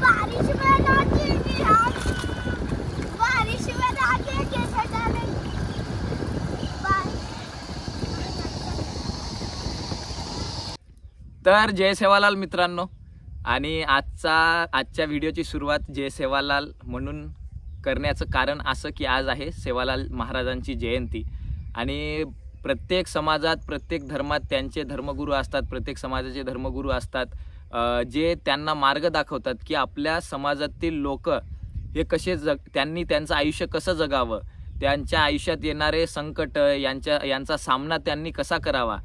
बारिश में ना कीजिए आप, बारिश में ना आके कैसे डालें तर जय सेवालाल मित्रांनो, आणि आजच्या व्हिडिओची सुरुवात जय सेवालाल म्हणून करण्याचं कारण असं की आज आहे सेवालाल महाराजांची जयंती। आणि प्रत्येक समाजात प्रत्येक धर्मात त्यांचे धर्मगुरू असतात, प्रत्येक समाजाचे धर्मगुरू असतात, जे त्यांना मार्ग दाखवतात की आपल्या समाजातील लोक हे कसे त्यांनी त्यांचं आयुष्य कसं जगावं, त्यांच्या आयुष्यात येणारे संकट यांचा सामना त्यांनी कसा करावा,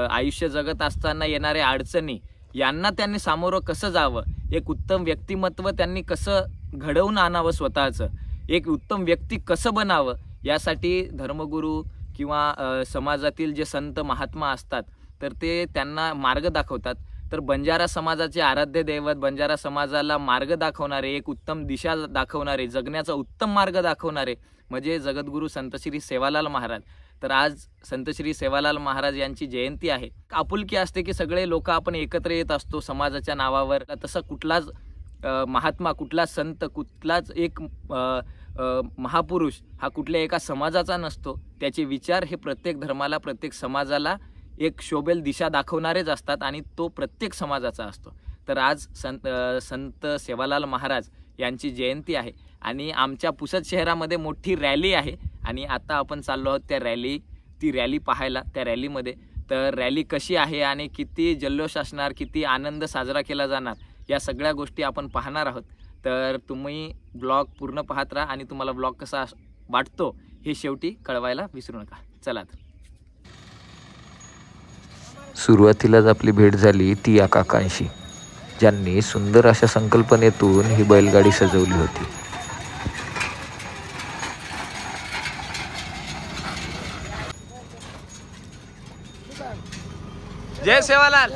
आयुष्य जगत असताना येणाऱ्या अडचणी यांना त्यांनी सामोरं कसं जावं, एक उत्तम व्यक्तिमत्व त्यांनी कसं घडवून आणावं, स्वतःचं एक उत्तम व्यक्ती कसं बनावं, यासाठी धर्मगुरू किंवा समाजातील जे संत महात्मा असतात तर ते त्यांना मार्ग दाखवतात। तर बंजारा समाजाचे आराध्य दैवत, बंजारा समाजाला मार्ग दाखवणारे, एक उत्तम दिशा दाखवणारे, जगण्याचा उत्तम मार्ग दाखवणारे म्हणजे जगद्गुरू संत श्री सेवालाल महाराज। तर आज संत श्री सेवालाल महाराज यांची जयंती आहे। आपुलकी असते की सगळे लोक आपण एकत्र येत असतो समाजाच्या नावावर। तसं कुठलाच महात्मा, कुठला संत, कुठलाच एक महापुरुष हा कुठल्या एका समाजाचा नसतो। त्याचे विचार हे प्रत्येक धर्माला, प्रत्येक समाजाला एक शोभेल दिशा दाखवणारेच असतात आणि तो प्रत्येक समाजाचा असतो। तर आज संत सेवालाल महाराज यांची जयंती आहे आणि आमच्या पुसद शहरामध्ये मोठी रॅली आहे आणि आता आपण चाललो आहोत ती रॅली पाहायला। त्या रॅलीमध्ये तर रॅली कशी आहे आणि किती जल्लोष असणार, किती आनंद साजरा केला जाणार, या सगळ्या गोष्टी आपण पाहणार आहोत। तर तुम्ही ब्लॉग पूर्ण पाहत राहा आणि तुम्हाला ब्लॉग कसा वाटतो हे शेवटी कळवायला विसरू नका। चला तर सुरुवातीलाच आपली भेट झाली ती या काकांशी, ज्यांनी सुंदर अशा संकल्पनेतून ही बैलगाडी सजवली होती। जय सेवालाल।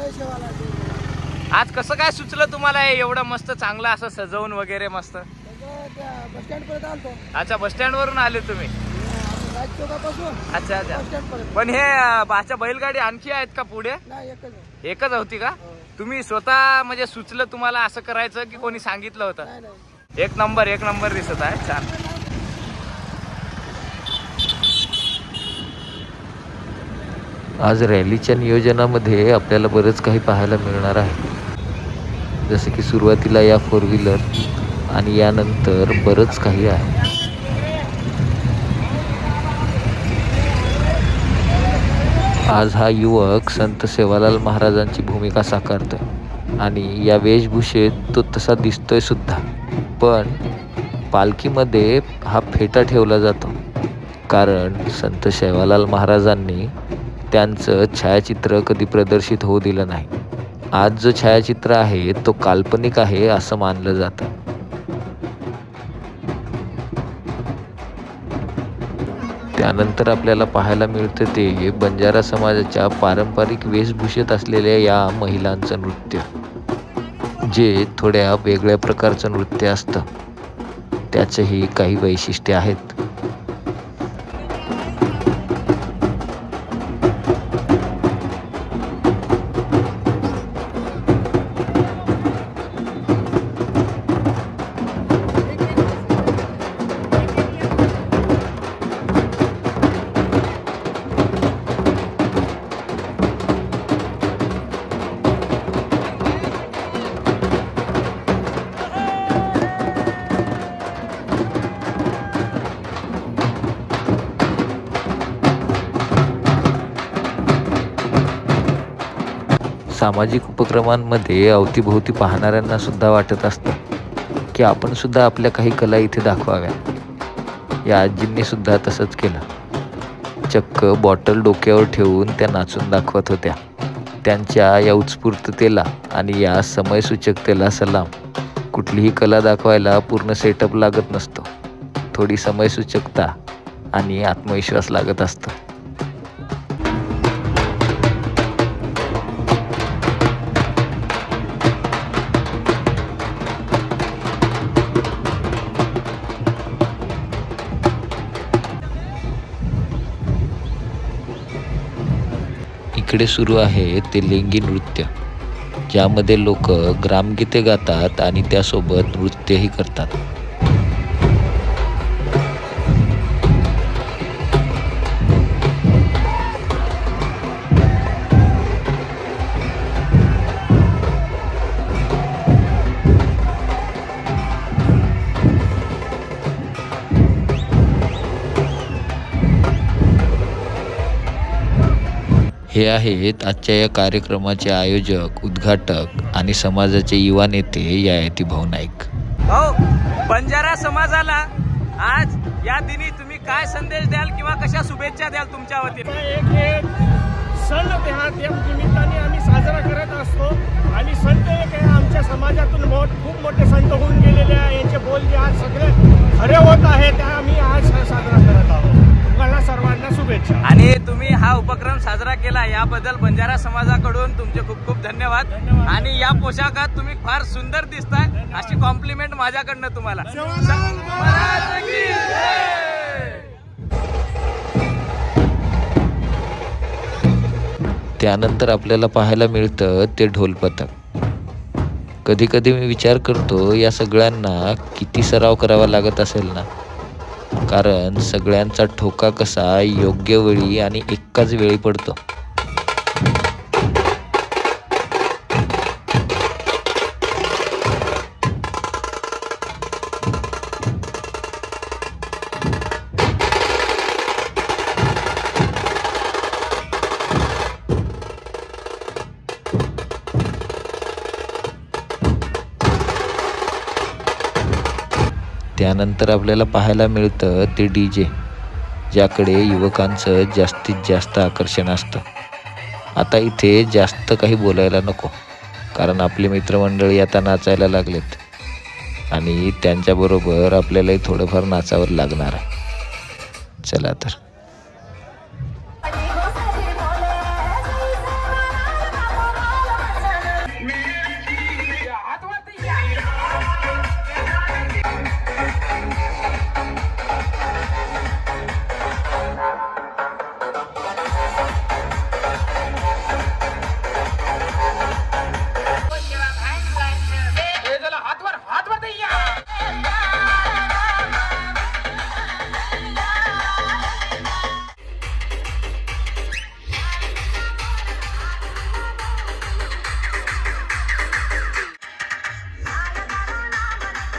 आज कसं काय सुचलं तुम्हाला हे एवढं मस्त चांगलं असं सजवून वगैरे मस्त? बस स्टँड पर्यंत आलतो। अच्छा, बस स्टँड वरून आले तुम्ही? अच्छा अच्छा। पण हे बाच्या बैलगाडी आणखी आहेत का पुढे? एकच होती का? तुम्ही स्वतः म्हणजे सुचलं तुम्हाला असं करायचं की कोणी सांगितलं होतं? एक नंबर दिसत आहे, छान। आज रॅलीच्या नियोजनामध्ये आपल्याला बरंच काही पाहायला मिळणार आहे, जसं की सुरुवातीला या 4 व्हीलर आणि यानंतर बरंच काही आहे। आज हा युवक संत सेवालाल महाराजांची भूमिका साकारतोय आणि या वेशभूषेत तो तसा दिसतोय सुद्धा। पण पालखीमध्ये हा फेटा ठेवला जातो कारण संत सेवालाल महाराजांनी त्यांचं छायाचित्र कधी प्रदर्शित होऊ दिलं नाही। आज जो छायाचित्र आहे तो काल्पनिक आहे असं मानलं जातं। त्यानंतर आपल्याला पाहायला मिळतं ते बंजारा समाजाच्या पारंपरिक वेशभूषेत असलेल्या या महिलांचं नृत्य, जे थोड्या वेगळ्या प्रकारचं नृत्य असतं। त्याचंही काही वैशिष्ट्य आहेत। सामाजिक उपक्रमांमध्ये अवतीभोवती पाहणाऱ्यांना सुद्धा वाटत असतं की आपण सुद्धा आपल्या काही कला इथे दाखवाव्या। या आजींनी सुद्धा तसंच केलं। चक्क बॉटल डोक्यावर ठेवून त्या नाचून दाखवत होत्या। त्यांच्या या उत्स्फूर्ततेला आणि या समयसूचकतेला सलाम। कुठलीही कला दाखवायला पूर्ण सेटअप लागत नसतो, थोडी समयसूचकता आणि आत्मविश्वास लागत असतो। इकडे सुरू आहे ते लेंगी नृत्य, ज्यामध्ये लोक ग्रामगीते गातात आणि त्यासोबत नृत्यही करतात. हे आहेत आजच्या या कार्यक्रमाचे आयोजक, उद्घाटक आणि समाजाचे युवा नेते ययातीभाऊ नाईक. भाऊ, बंजारा समाजाला आज या दिनी तुम्ही काय संदेश द्याल किंवा कशा शुभेच्छा द्याल तुमच्या वतीने? एक सण त्या निमित्ताने आम्ही साजरा करत असतो आणि संत एक आहे आमच्या समाजातून खूप मोठे संत होऊन गेलेले आहे. यांचे बोल जे आज सगळे खरे होत आहे त्या आम्ही आज साजरा करत आहोत. तुम्हाला सर्वांना शुभेच्छा. आणि तुम्ही हा उपक्रम साजरा केला याबद्दल बंजारा समाजाकडून तुमचे खूप खूप धन्यवाद. आणि या पोशाखात तुम्ही फार सुंदर दिसताय, अशी कॉम्प्लिमेंट माझ्याकडनं तुम्हाला. त्यानंतर आपल्याला पाहायला मिळतं ते ढोल पथक. कधी कधी मी विचार करतो या सगळ्यांना किती सराव करावा लागत असेल ना, कारण सगळ्यांचा ठोका कसा योग्य वेळी आणि एकाच वेळी पडतो. त्यानंतर आपल्याला पाहायला मिळतं ते DJ, ज्याकडे युवकांचं जास्तीत जास्त आकर्षण असतं. आता इथे जास्त काही बोलायला नको, कारण आपली मित्रमंडळी आता नाचायला लागलेत आणि त्यांच्याबरोबर आपल्यालाही थोडंफार नाचावर लागणार आहे. चला तर.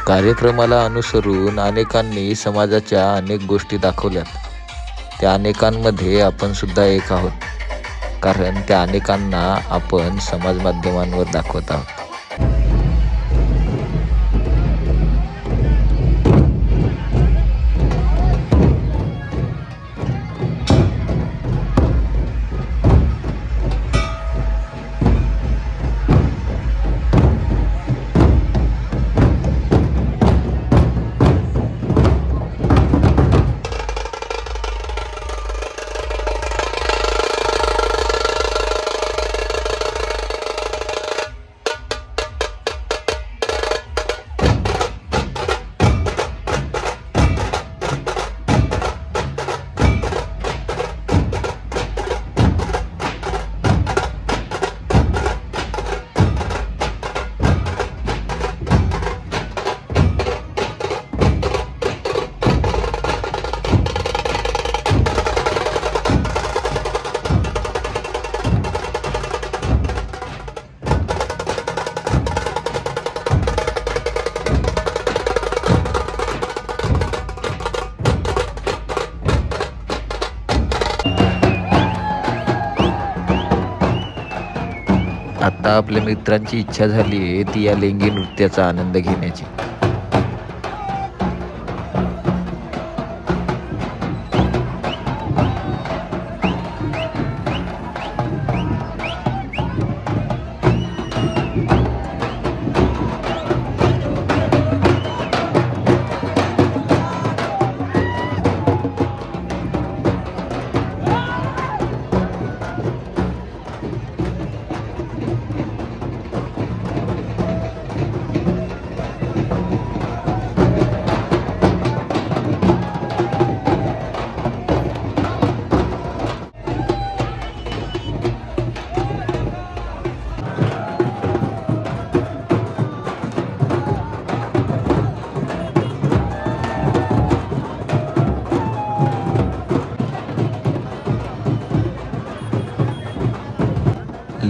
कार्यक्रमाला अनुसरून अनेकांनी समाजाच्या अनेक गोष्टी दाखवल्यात. त्या अनेकांमध्ये आपण सुद्धा एक आहोत, कारण त्या अनेकांना आपण समाज माध्यमांवर दाखवत आहोत. आता आपल्या मित्रांची इच्छा झाली आहे ती या लेंगी नृत्याचा आनंद घेण्याची.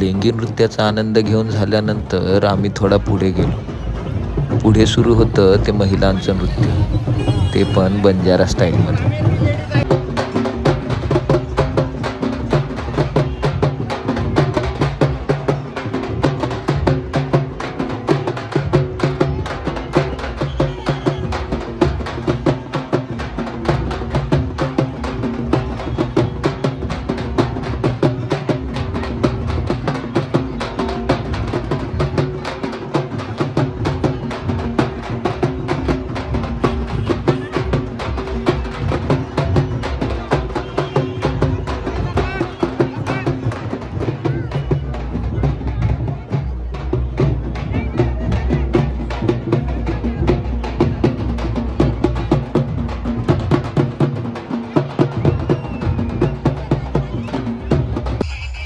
लेंगी नृत्याचा आनंद घेऊन झाल्यानंतर आम्ही थोडा पुढे गेलो. पुढे सुरू होतं ते महिलांचं नृत्य, ते पण बंजारा स्टाईलमध्ये.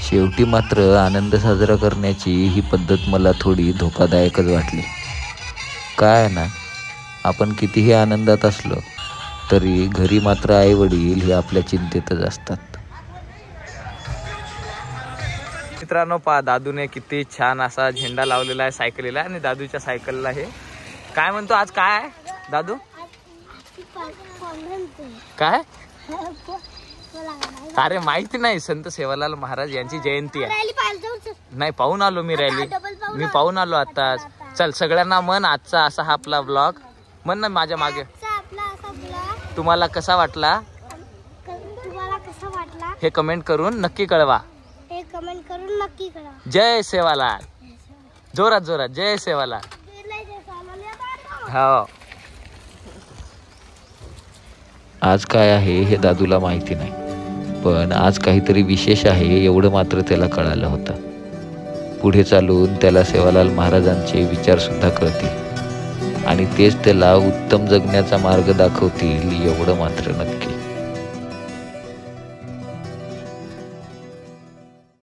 शेवटी मात्र आनंद साजरा करण्याची ही पद्धत मला थोडी धोकादायकच वाटली. काय ना, आपण कितीही आनंदात असलो तरी घरी मात्र आई वडील हे आपल्या चिंतेतच असतात. मित्रांनो पहा, दादूने किती छान असा झेंडा लावलेला आहे सायकलीला. आणि दादूच्या सायकलला हे काय म्हणतो, आज काय आहे दादू? काय? अरे माहिती नाही, संत सेवालाल महाराज यांची जयंती आहे. नाही, पाहून आलो मी रॅली, मी पाहून आलो आताच. चल सगळ्यांना म्हण आजचा असा हा आपला ब्लॉग म्हण ना माझ्या मागे. तुम्हाला कसा वाटला हे कमेंट करून नक्की कळवा. जय सेवालाल, जोरात जोरात जय सेवालाल. हो, आज काय आहे हे दादूला माहिती नाही, पण आज काहीतरी विशेष आहे एवढं मात्र त्याला कळालं होतं. पुढे चालून त्याला सेवालाल महाराजांचे विचार सुद्धा कळतील आणि तेच त्याला उत्तम जगण्याचा मार्ग दाखवतील एवढं मात्र नक्की.